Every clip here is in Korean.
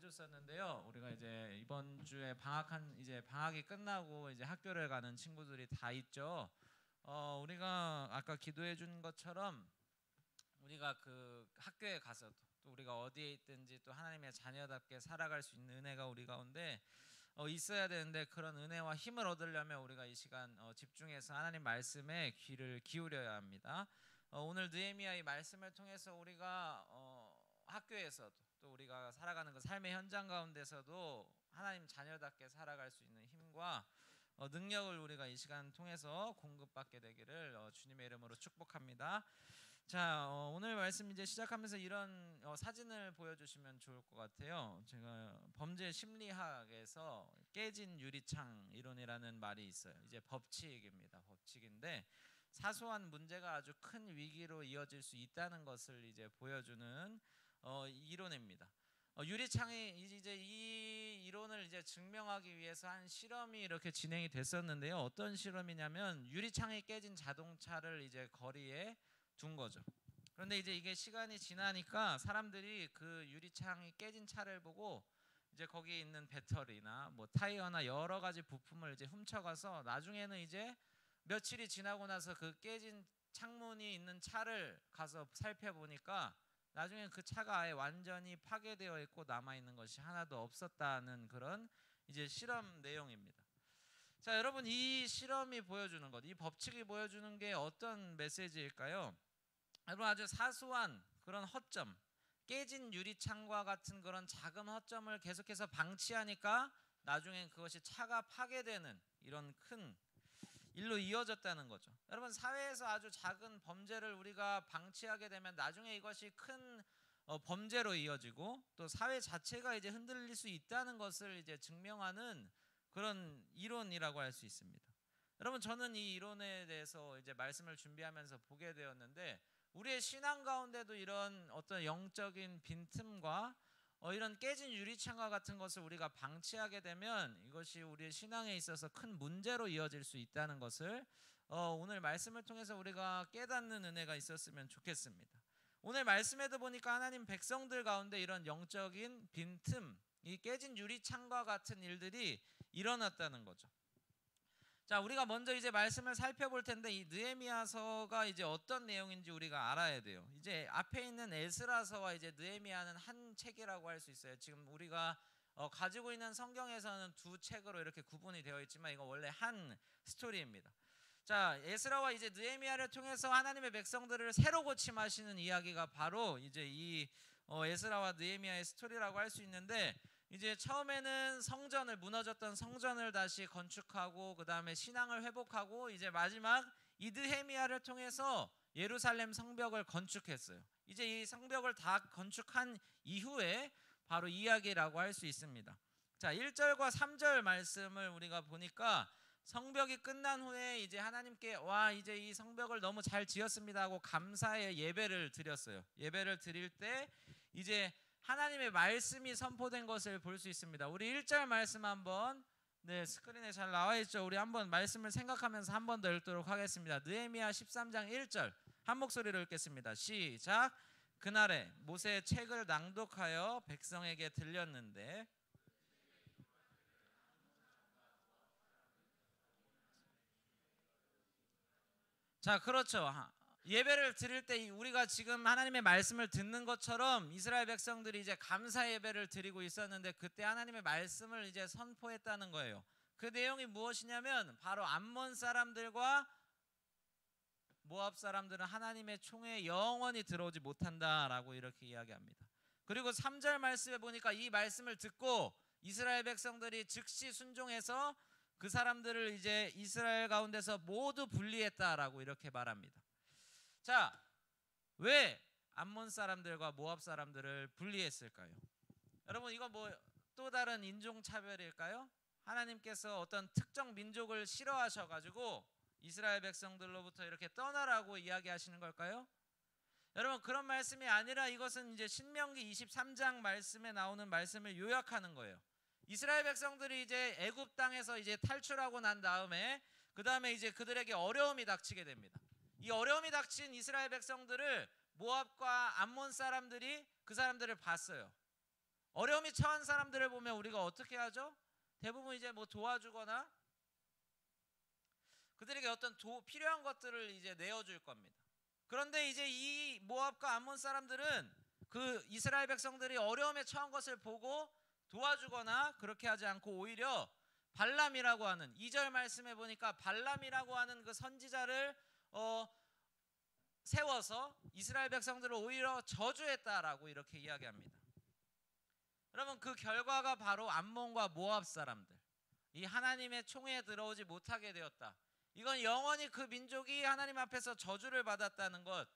보여줬었는데요. 우리가 이제 이번 주에 방학이 끝나고 이제 학교를 가는 친구들이 다 있죠. 우리가 아까 기도해 준 것처럼 우리가 그 학교에 가서도 또 우리가 어디에 있든지 또 하나님의 자녀답게 살아갈 수 있는 은혜가 우리 가운데 있어야 되는데, 그런 은혜와 힘을 얻으려면 우리가 이 시간 집중해서 하나님 말씀에 귀를 기울여야 합니다. 오늘 느헤미야의 말씀을 통해서 우리가 학교에서도 또 우리가 살아가는 그 삶의 현장 가운데서도 하나님 자녀답게 살아갈 수 있는 힘과 능력을 우리가 이 시간 통해서 공급받게 되기를 주님의 이름으로 축복합니다. 자, 오늘 말씀 이제 시작하면서 이런 사진을 보여주시면 좋을 것 같아요. 제가 범죄 심리학에서 깨진 유리창 이론이라는 말이 있어요. 이제 법칙입니다. 법칙인데 사소한 문제가 아주 큰 위기로 이어질 수 있다는 것을 이제 보여주는 이론입니다. 유리창이 이제 이 이론을 이제 증명하기 위해서 한 실험이 이렇게 진행이 됐었는데요. 어떤 실험이냐면 유리창이 깨진 자동차를 이제 거리에 둔 거죠. 그런데 이제 이게 시간이 지나니까 사람들이 그 유리창이 깨진 차를 보고 이제 거기에 있는 배터리나 뭐 타이어나 여러 가지 부품을 이제 훔쳐가서 나중에는 이제 며칠이 지나고 나서 그 깨진 창문이 있는 차를 가서 살펴보니까 나중에 그 차가 아예 완전히 파괴되어 있고 남아 있는 것이 하나도 없었다는 그런 이제 실험 내용입니다. 자, 여러분, 이 실험이 보여주는 것, 이 법칙이 보여주는 게 어떤 메시지일까요? 여러분, 아주 사소한 그런 허점, 깨진 유리창과 같은 그런 작은 허점을 계속해서 방치하니까 나중엔 그것이 차가 파괴되는 이런 큰 일로 이어졌다는 거죠. 여러분, 사회에서 아주 작은 범죄를 우리가 방치하게 되면 나중에 이것이 큰 범죄로 이어지고 또 사회 자체가 이제 흔들릴 수 있다는 것을 이제 증명하는 그런 이론이라고 할 수 있습니다. 여러분, 저는 이 이론에 대해서 이제 말씀을 준비하면서 보게 되었는데, 우리의 신앙 가운데도 이런 어떤 영적인 빈틈과 이런 깨진 유리창과 같은 것을 우리가 방치하게 되면 이것이 우리의 신앙에 있어서 큰 문제로 이어질 수 있다는 것을 오늘 말씀을 통해서 우리가 깨닫는 은혜가 있었으면 좋겠습니다. 오늘 말씀에도 보니까 하나님 백성들 가운데 이런 영적인 빈틈, 이 깨진 유리창과 같은 일들이 일어났다는 거죠. 자, 우리가 먼저 이제 말씀을 살펴볼 텐데, 이 느헤미야서가 이제 어떤 내용인지 우리가 알아야 돼요. 이제 앞에 있는 에스라서와 이제 느헤미야는 한 책이라고 할 수 있어요. 지금 우리가 가지고 있는 성경에서는 두 책으로 이렇게 구분이 되어 있지만 이거 원래 한 스토리입니다. 자, 에스라와 이제 느헤미야를 통해서 하나님의 백성들을 새로 고침하시는 이야기가 바로 이제 이 에스라와 느헤미야의 스토리라고 할 수 있는데, 이제 처음에는 무너졌던 성전을 다시 건축하고 그 다음에 신앙을 회복하고 이제 마지막 이 느헤미야를 통해서 예루살렘 성벽을 건축했어요. 이제 이 성벽을 다 건축한 이후에 바로 이야기라고 할 수 있습니다. 자, 1절과 3절 말씀을 우리가 보니까 성벽이 끝난 후에 이제 하나님께 이제 이 성벽을 너무 잘 지었습니다 하고 감사의 예배를 드렸어요. 예배를 드릴 때 이제 하나님의 말씀이 선포된 것을 볼 수 있습니다. 우리 1절 말씀 한번 스크린에 잘 나와 있죠. 우리 한번 말씀을 생각하면서 한 번 더 읽도록 하겠습니다. 느헤미야 13장 1절 한 목소리로 읽겠습니다. 시작. 그날에 모세의 책을 낭독하여 백성에게 들렸는데, 자, 그렇죠. 예배를 드릴 때 우리가 지금 하나님의 말씀을 듣는 것처럼 이스라엘 백성들이 이제 감사 예배를 드리고 있었는데, 그때 하나님의 말씀을 이제 선포했다는 거예요. 그 내용이 무엇이냐면 바로 암몬 사람들과 모압 사람들은 하나님의 총에 영원히 들어오지 못한다라고 이렇게 이야기합니다. 그리고 3절 말씀에 보니까 이 말씀을 듣고 이스라엘 백성들이 즉시 순종해서 그 사람들을 이제 이스라엘 가운데서 모두 분리했다라고 이렇게 말합니다. 자, 왜 암몬 사람들과 모압 사람들을 분리했을까요? 여러분, 이거 뭐 또 다른 인종차별일까요? 하나님께서 어떤 특정 민족을 싫어하셔가지고 이스라엘 백성들로부터 이렇게 떠나라고 이야기하시는 걸까요? 여러분, 그런 말씀이 아니라 이것은 이제 신명기 23장 말씀에 나오는 말씀을 요약하는 거예요. 이스라엘 백성들이 이제 애굽 땅에서 이제 탈출하고 난 다음에 그 다음에 이제 그들에게 어려움이 닥치게 됩니다. 이 어려움이 닥친 이스라엘 백성들을 모압과 암몬 사람들이 그 사람들을 봤어요. 어려움이 처한 사람들을 보면 우리가 어떻게 하죠? 대부분 이제 뭐 도와주거나 그들에게 어떤 필요한 것들을 이제 내어줄 겁니다. 그런데 이제 이 모압과 암몬 사람들은 그 이스라엘 백성들이 어려움에 처한 것을 보고 도와주거나 그렇게 하지 않고 오히려 발람이라고 하는 2절 말씀에 보니까 발람이라고 하는 그 선지자를 세워서 이스라엘 백성들을 오히려 저주했다라고 이렇게 이야기합니다. 여러분 그 결과가 바로 암몬과 모압 사람들, 이 하나님의 총회에 들어오지 못하게 되었다. 이건 영원히 그 민족이 하나님 앞에서 저주를 받았다는 것,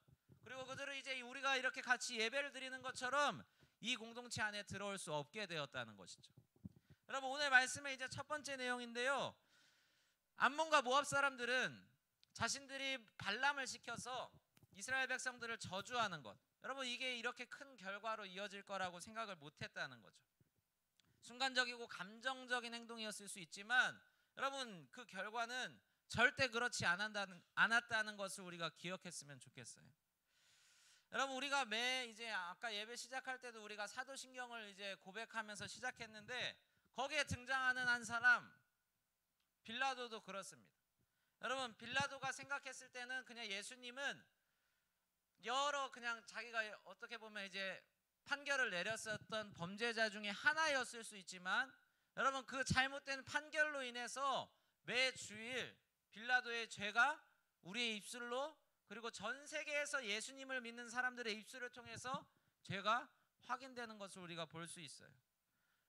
그리고 그들은 이제 우리가 이렇게 같이 예배를 드리는 것처럼 이 공동체 안에 들어올 수 없게 되었다는 것이죠. 여러분 오늘 말씀의 이제 첫 번째 내용인데요, 암몬과 모압 사람들은 자신들이 발람을 시켜서 이스라엘 백성들을 저주하는 것, 여러분 이게 이렇게 큰 결과로 이어질 거라고 생각을 못했다는 거죠. 순간적이고 감정적인 행동이었을 수 있지만 여러분 그 결과는 절대 그렇지 않았다는 것을 우리가 기억했으면 좋겠어요. 여러분 우리가 이제 아까 예배 시작할 때도 우리가 사도신경을 이제 고백하면서 시작했는데 거기에 등장하는 한 사람 빌라도도 그렇습니다. 여러분 빌라도가 생각했을 때는 그냥 예수님은 여러 그냥 자기가 어떻게 보면 이제 판결을 내렸었던 범죄자 중에 하나였을 수 있지만 여러분 그 잘못된 판결로 인해서 매 주일 빌라도의 죄가 우리의 입술로 그리고 전 세계에서 예수님을 믿는 사람들의 입술을 통해서 죄가 확인되는 것을 우리가 볼 수 있어요.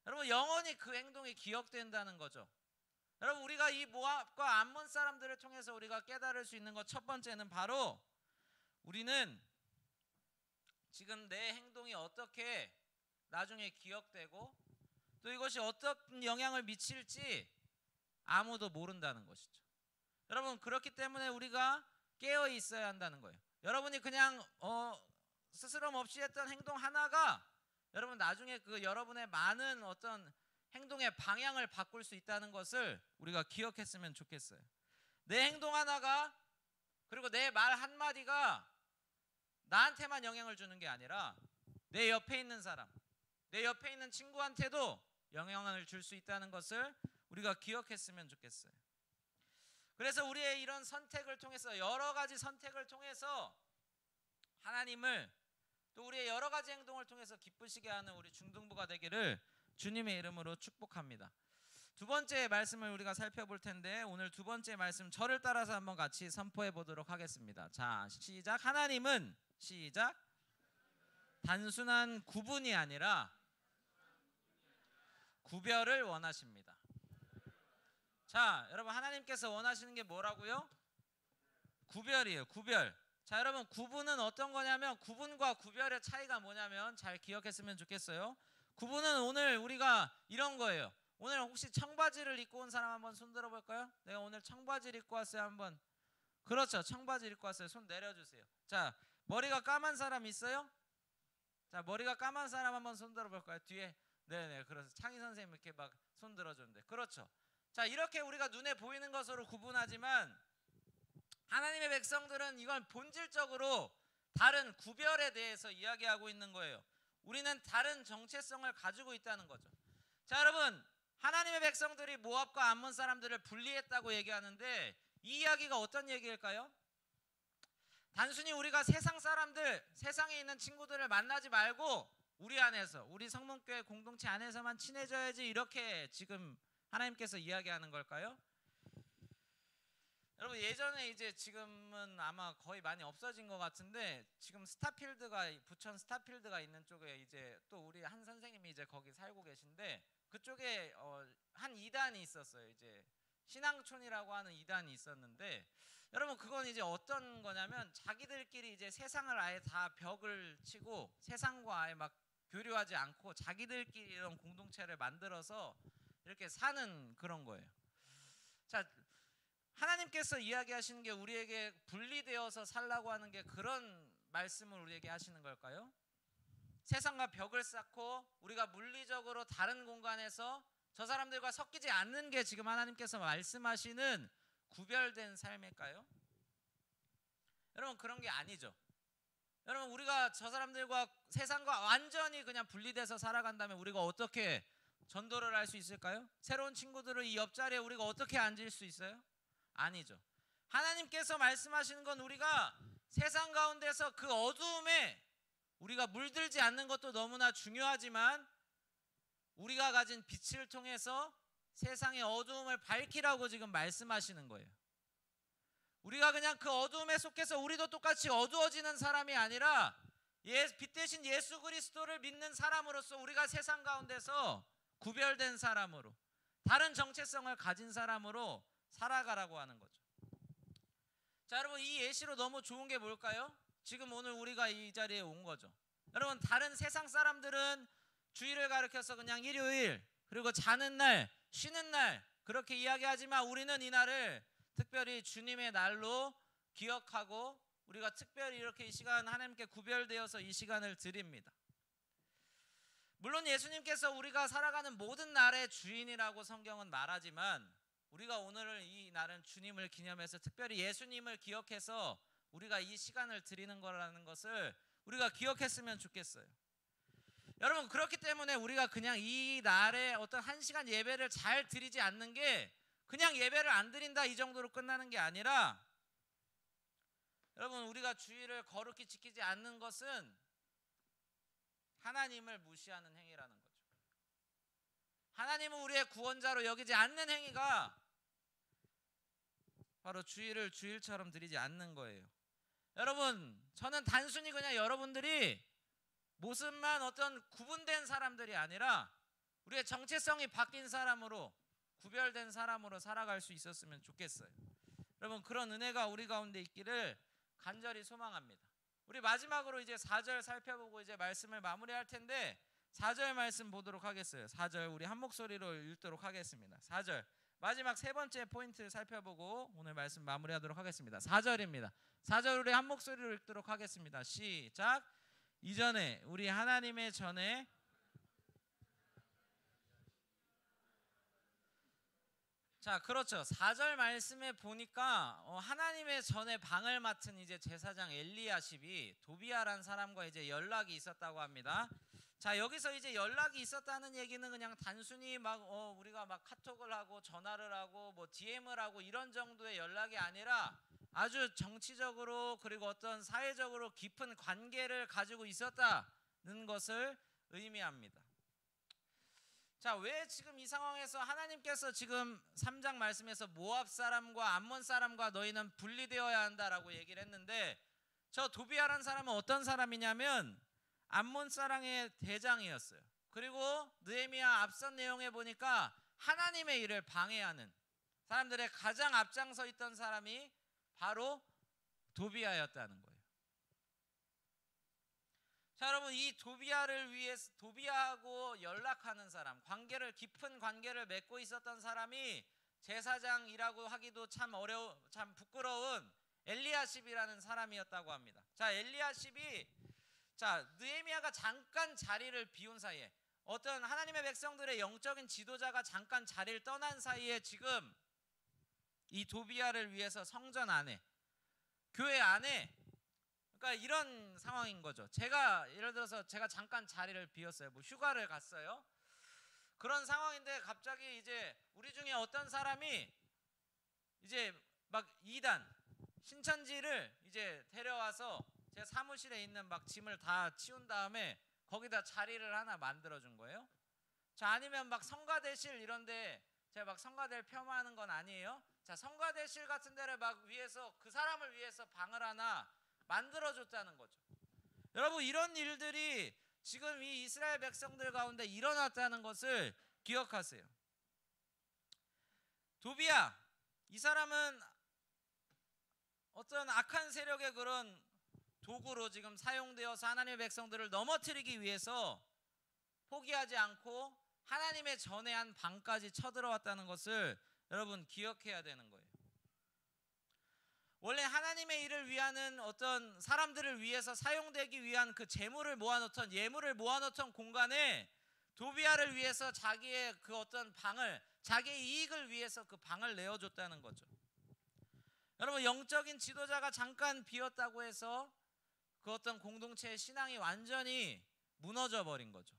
여러분 영원히 그 행동이 기억된다는 거죠. 여러분 우리가 이 모압과 암몬 사람들을 통해서 우리가 깨달을 수 있는 것 첫 번째는 바로 우리는 지금 내 행동이 어떻게 나중에 기억되고 또 이것이 어떤 영향을 미칠지 아무도 모른다는 것이죠. 여러분 그렇기 때문에 우리가 깨어 있어야 한다는 거예요. 여러분이 그냥 스스럼 없이 했던 행동 하나가 여러분 나중에 그 여러분의 많은 어떤 행동의 방향을 바꿀 수 있다는 것을 우리가 기억했으면 좋겠어요. 내 행동 하나가 그리고 내 말 한마디가 나한테만 영향을 주는 게 아니라 내 옆에 있는 사람, 내 옆에 있는 친구한테도 영향을 줄 수 있다는 것을 우리가 기억했으면 좋겠어요. 그래서 우리의 이런 선택을 통해서 여러 가지 선택을 통해서 하나님을 또 우리의 여러 가지 행동을 통해서 기쁘시게 하는 우리 중등부가 되기를 주님의 이름으로 축복합니다. 두 번째 말씀을 우리가 살펴볼 텐데 오늘 두 번째 말씀 저를 따라서 한번 같이 선포해 보도록 하겠습니다. 자 시작. 하나님은 시작. 단순한 구분이 아니라 구별을 원하십니다. 자 여러분 하나님께서 원하시는 게 뭐라고요? 구별이에요. 구별. 자 여러분 구분은 어떤 거냐면 구분과 구별의 차이가 뭐냐면 잘 기억했으면 좋겠어요. 구분은 오늘 우리가 이런 거예요. 오늘 혹시 청바지를 입고 온 사람 한번 손 들어볼까요? 내가 오늘 청바지를 입고 왔어요. 한번. 그렇죠. 청바지 입고 왔어요. 손 내려주세요. 자 머리가 까만 사람 있어요? 자 머리가 까만 사람 한번 손 들어볼까요? 뒤에. 네네. 그래서 창희 선생님 이렇게 막 손 들어줬는데 그렇죠. 자 이렇게 우리가 눈에 보이는 것으로 구분하지만 하나님의 백성들은 이걸 본질적으로 다른 구별에 대해서 이야기하고 있는 거예요. 우리는 다른 정체성을 가지고 있다는 거죠. 자 여러분 하나님의 백성들이 모압과 암몬 사람들을 분리했다고 얘기하는데 이 이야기가 어떤 얘기일까요? 단순히 우리가 세상 사람들, 세상에 있는 친구들을 만나지 말고 우리 안에서, 우리 성문교회 공동체 안에서만 친해져야지 이렇게 지금 하나님께서 이야기하는 걸까요? 여러분 예전에 이제 지금은 아마 거의 많이 없어진 것 같은데 지금 스타필드가 부천 스타필드가 있는 쪽에 이제 또 우리 한 선생님이 이제 거기 살고 계신데 그쪽에 한 이단이 있었어요. 이제 신앙촌이라고 하는 이단이 있었는데 여러분 그건 이제 어떤 거냐면 자기들끼리 이제 세상을 아예 다 벽을 치고 세상과 아예 막 교류하지 않고 자기들끼리 이런 공동체를 만들어서 이렇게 사는 그런 거예요. 자 하나님께서 이야기하시는 게 우리에게 분리되어서 살라고 하는 게 그런 말씀을 우리에게 하시는 걸까요? 세상과 벽을 쌓고 우리가 물리적으로 다른 공간에서 저 사람들과 섞이지 않는 게 지금 하나님께서 말씀하시는 구별된 삶일까요? 여러분 그런 게 아니죠. 여러분, 우리가 저 사람들과 세상과 완전히 그냥 분리돼서 살아간다면 우리가 어떻게 전도를 할 수 있을까요? 새로운 친구들을 이 옆자리에 우리가 어떻게 앉을 수 있어요? 아니죠. 하나님께서 말씀하시는 건 우리가 세상 가운데서 그 어두움에 우리가 물들지 않는 것도 너무나 중요하지만 우리가 가진 빛을 통해서 세상의 어두움을 밝히라고 지금 말씀하시는 거예요. 우리가 그냥 그 어두움에 속해서 우리도 똑같이 어두워지는 사람이 아니라 빛 대신 예수 그리스도를 믿는 사람으로서 우리가 세상 가운데서 구별된 사람으로, 다른 정체성을 가진 사람으로 살아가라고 하는 거죠. 자, 여러분, 이 예시로 너무 좋은 게 뭘까요? 지금 오늘 우리가 이 자리에 온 거죠. 여러분, 다른 세상 사람들은 주일을 가리켜서 그냥 일요일, 그리고 자는 날, 쉬는 날 그렇게 이야기하지만 우리는 이 날을 특별히 주님의 날로 기억하고 우리가 특별히 이렇게 이 시간 하나님께 구별되어서 이 시간을 드립니다. 물론 예수님께서 우리가 살아가는 모든 날의 주인이라고 성경은 말하지만 우리가 오늘 이 날은 주님을 기념해서 특별히 예수님을 기억해서 우리가 이 시간을 드리는 거라는 것을 우리가 기억했으면 좋겠어요. 여러분, 그렇기 때문에 우리가 그냥 이 날에 어떤 한 시간 예배를 잘 드리지 않는 게 그냥 예배를 안 드린다 이 정도로 끝나는 게 아니라, 여러분, 우리가 주일을 거룩히 지키지 않는 것은 하나님을 무시하는 행위라는 거죠. 하나님은 우리의 구원자로 여기지 않는 행위가 바로 주일을 주일처럼 드리지 않는 거예요. 여러분, 저는 단순히 그냥 여러분들이 모습만 어떤 구분된 사람들이 아니라 우리의 정체성이 바뀐 사람으로, 구별된 사람으로 살아갈 수 있었으면 좋겠어요. 여러분, 그런 은혜가 우리 가운데 있기를 간절히 소망합니다. 우리 마지막으로 이제 4절 살펴보고 이제 말씀을 마무리할 텐데 4절 말씀 보도록 하겠어요. 4절 우리 한 목소리로 읽도록 하겠습니다. 4절 마지막 세 번째 포인트 살펴보고 오늘 말씀 마무리하도록 하겠습니다. 4절입니다. 4절 우리 한 목소리로 읽도록 하겠습니다. 시작. 이전에 우리 하나님의 전에 자, 그렇죠. 4절 말씀에 보니까 하나님의 전에 방을 맡은 이제 제사장 엘리야십이 도비아란 사람과 이제 연락이 있었다고 합니다. 자, 여기서 이제 연락이 있었다는 얘기는 그냥 단순히 막 우리가 막 카톡을 하고 전화를 하고 뭐 DM을 하고 이런 정도의 연락이 아니라 아주 정치적으로 그리고 어떤 사회적으로 깊은 관계를 가지고 있었다는 것을 의미합니다. 자, 왜 지금 이 상황에서 하나님께서 지금 3장 말씀에서 모압 사람과 암몬 사람과 너희는 분리되어야 한다라고 얘기를 했는데, 저 도비아라는 사람은 어떤 사람이냐면 암몬 사람의 대장이었어요. 그리고 느헤미야 앞선 내용에 보니까 하나님의 일을 방해하는 사람들의 가장 앞장서 있던 사람이 바로 도비아였다는 거예요. 자, 여러분, 이 도비아를 위해서 도비아하고 연락하는 사람, 깊은 관계를 맺고 있었던 사람이 제사장이라고 하기도 참 부끄러운 엘리야십이라는 사람이었다고 합니다. 자, 엘리야십이 느헤미야가 잠깐 자리를 비운 사이에, 어떤 하나님의 백성들의 영적인 지도자가 잠깐 자리를 떠난 사이에 지금 이 도비아를 위해서 성전 안에, 교회 안에, 그러니까 이런 상황인 거죠. 예를 들어서 제가 잠깐 자리를 비웠어요. 뭐 휴가를 갔어요. 그런 상황인데 갑자기 이제 우리 중에 어떤 사람이 이제 막 2단 신천지를 이제 데려와서 제 사무실에 있는 막 짐을 다 치운 다음에 거기다 자리를 하나 만들어 준 거예요. 자, 아니면 막 성가대실 이런데 제가 막 성가대를 폄하하는 건 아니에요. 자, 성가대실 같은 데를 막 위해서 그 사람을 위해서 방을 하나 만들어줬다는 거죠. 여러분, 이런 일들이 지금 이 이스라엘 백성들 가운데 일어났다는 것을 기억하세요. 도비야, 이 사람은 어떤 악한 세력의 그런 도구로 지금 사용되어서 하나님의 백성들을 넘어뜨리기 위해서 포기하지 않고 하나님의 전에 방까지 쳐들어왔다는 것을 여러분 기억해야 되는 거예요. 원래 하나님의 일을 위하는 어떤 사람들을 위해서 사용되기 위한 그 예물을 모아놓던 공간에 도비아를 위해서 자기의 그 어떤 방을, 자기의 이익을 위해서 그 방을 내어줬다는 거죠. 여러분, 영적인 지도자가 잠깐 비었다고 해서 그 어떤 공동체의 신앙이 완전히 무너져 버린 거죠.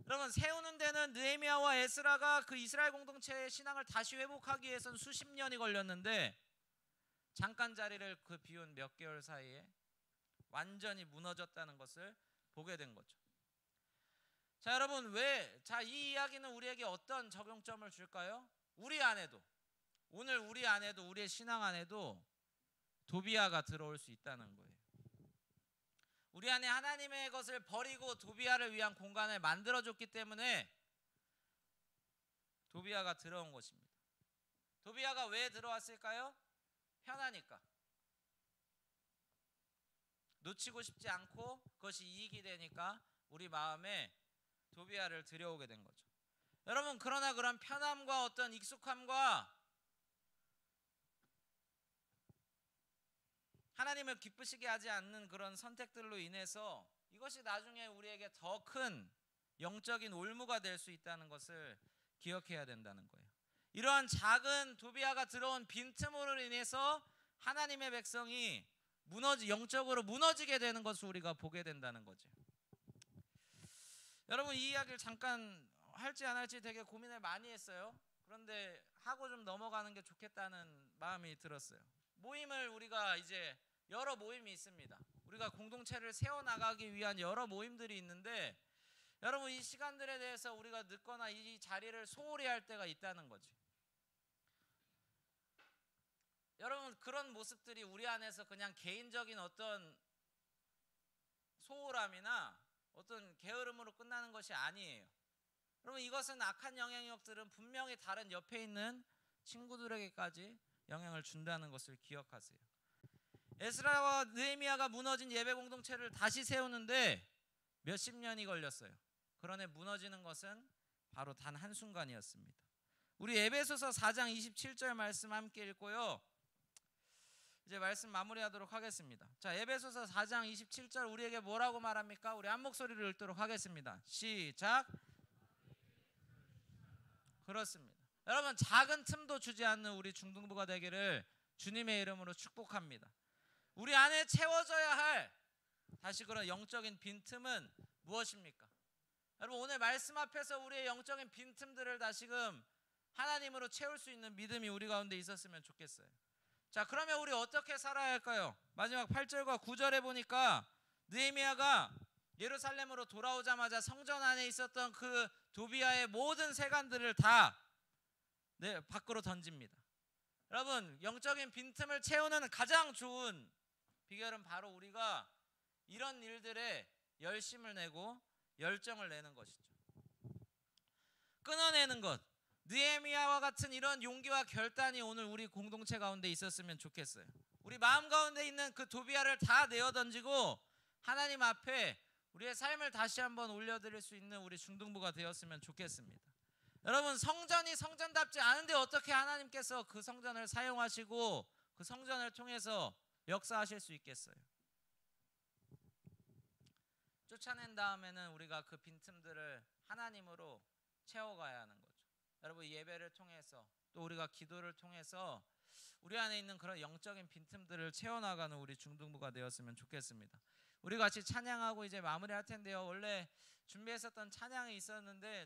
여러분, 세우는 데는 느헤미야와 에스라가 그 이스라엘 공동체의 신앙을 다시 회복하기 위해서는 수십 년이 걸렸는데 잠깐 자리를 그 비운 몇 개월 사이에 완전히 무너졌다는 것을 보게 된 거죠. 자, 여러분, 이 이야기는 우리에게 어떤 적용점을 줄까요? 우리 안에도, 오늘 우리 안에도, 우리의 신앙 안에도 도비아가 들어올 수 있다는 거예요. 우리 안에 하나님의 것을 버리고 도비아를 위한 공간을 만들어줬기 때문에 도비아가 들어온 것입니다. 도비아가 왜 들어왔을까요? 편하니까. 놓치고 싶지 않고 그것이 이익이 되니까 우리 마음에 도비아를 들여오게 된 거죠. 여러분, 그러나 그런 편함과 어떤 익숙함과 하나님을 기쁘시게 하지 않는 그런 선택들로 인해서 이것이 나중에 우리에게 더 큰 영적인 올무가 될 수 있다는 것을 기억해야 된다는 거예요. 이러한 작은 도비아가 들어온 빈틈으로 인해서 하나님의 백성이 영적으로 무너지게 되는 것을 우리가 보게 된다는 거죠. 여러분, 이 이야기를 잠깐 할지 안 할지 되게 고민을 많이 했어요. 그런데 하고 좀 넘어가는 게 좋겠다는 마음이 들었어요. 모임을 우리가 이제 여러 모임이 있습니다. 우리가 공동체를 세워나가기 위한 여러 모임들이 있는데 여러분, 이 시간들에 대해서 우리가 늦거나 이 자리를 소홀히 할 때가 있다는 거지. 여러분, 그런 모습들이 우리 안에서 그냥 개인적인 어떤 소홀함이나 어떤 게으름으로 끝나는 것이 아니에요. 여러분, 이것은 악한 영향력들은 분명히 다른 옆에 있는 친구들에게까지 영향을 준다는 것을 기억하세요. 에스라와 느헤미야가 무너진 예배 공동체를 다시 세우는데 몇십 년이 걸렸어요. 그러나 무너지는 것은 바로 단 한순간이었습니다. 우리 에베소서 4장 27절 말씀 함께 읽고요, 이제 말씀 마무리하도록 하겠습니다. 자, 에베소서 4장 27절 우리에게 뭐라고 말합니까? 우리 한 목소리를 읽도록 하겠습니다. 시작. 그렇습니다. 여러분, 작은 틈도 주지 않는 우리 중등부가 되기를 주님의 이름으로 축복합니다. 우리 안에 채워져야 할 다시 그런 영적인 빈틈은 무엇입니까? 여러분, 오늘 말씀 앞에서 우리의 영적인 빈틈들을 다시금 하나님으로 채울 수 있는 믿음이 우리 가운데 있었으면 좋겠어요. 자, 그러면 우리 어떻게 살아야 할까요? 마지막 8절과 9절에 보니까 느헤미야가 예루살렘으로 돌아오자마자 성전 안에 있었던 그 도비아의 모든 세간들을 다 밖으로 던집니다. 여러분, 영적인 빈틈을 채우는 가장 좋은 비결은 바로 우리가 이런 일들에 열심을 내고 열정을 내는 것이죠. 끊어내는 것. 느헤미야와 같은 이런 용기와 결단이 오늘 우리 공동체 가운데 있었으면 좋겠어요. 우리 마음 가운데 있는 그 도비아를 다 내어 던지고 하나님 앞에 우리의 삶을 다시 한번 올려드릴 수 있는 우리 중등부가 되었으면 좋겠습니다. 여러분, 성전이 성전답지 않은데 어떻게 하나님께서 그 성전을 사용하시고 그 성전을 통해서 역사하실 수 있겠어요? 쫓아낸 다음에는 우리가 그 빈틈들을 하나님으로 채워가야 하는 거죠. 여러분, 예배를 통해서 또 우리가 기도를 통해서 우리 안에 있는 그런 영적인 빈틈들을 채워나가는 우리 중등부가 되었으면 좋겠습니다. 우리 같이 찬양하고 이제 마무리할 텐데요. 원래 준비했었던 찬양이 있었는데